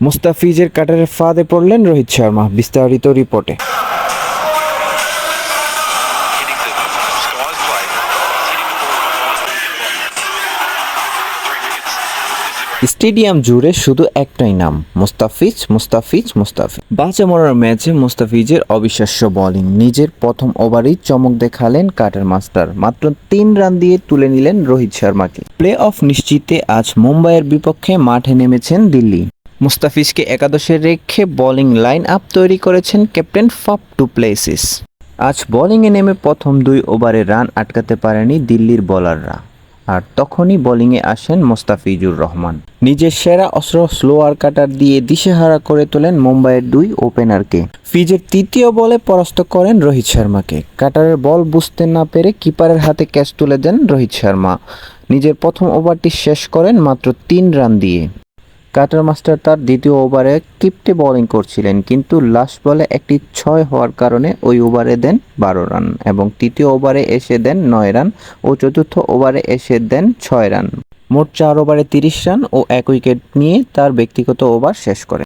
মুস্তাফিজের কাটারের ফাঁদে পড়লেন রোহিত শর্মা, বিস্তারিত রিপোর্টে। স্টেডিয়াম জুড়ে শুধু একটাই নাম, মুস্তাফিজ মুস্তাফিজ মুস্তাফিজ। বাঁচা মরার ম্যাচে মুস্তাফিজের অবিশ্বাস্য বোলিং, নিজের প্রথম ওভারেই চমক দেখালেন কাটার মাস্টার, মাত্র 3 রান দিয়ে তুলে নিলেন রোহিত শর্মাকে। প্লে অফ নিশ্চিতে আজ মুম্বাইয়ের বিপক্ষে মাঠে নেমেছেন দিল্লি। মুস্তাফিজকে একাদশে রেখে বোলিং লাইন আপ তৈরি করেছেন ক্যাপ্টেন ফাফ ডু প্লেসিস। আজ বোলিংয়ে নেমে প্রথম 2 ওভারে রান আটকাতে পারেনি দিল্লির বোলাররা, আর তখনই বোলিংয়ে আসেন মুস্তাফিজুর রহমান। নিজের সেরা অস্ত্র স্লোয়ার কাটার দিয়ে দিশেহারা করে তোলেন মুম্বাইয়ের 2 ওপেনারকে। ফিজের তৃতীয় বলে পরাস্ত করেন রোহিত শর্মাকে। কাটারের বল বুঝতে না পেরে কিপারের হাতে ক্যাচ তুলে দেন রোহিত শর্মা। নিজের প্রথম ওভারটি শেষ করেন মাত্র 3 রান দিয়ে। কাটার মাস্টার তার দ্বিতীয় ওভারে কিপ্টে বোলিং করছিলেন, কিন্তু লাস্ট বলে একটি 6 হওয়ার কারণে ওই ওভারে দেন 12 রান এবং তৃতীয় ওভারে এসে দেন 9 রান ও চতুর্থ ওভারে এসে দেন 6 রান। মোট 4 ওভারে 30 রান ও 1 উইকেট নিয়ে তার ব্যক্তিগত ওভার শেষ করেন।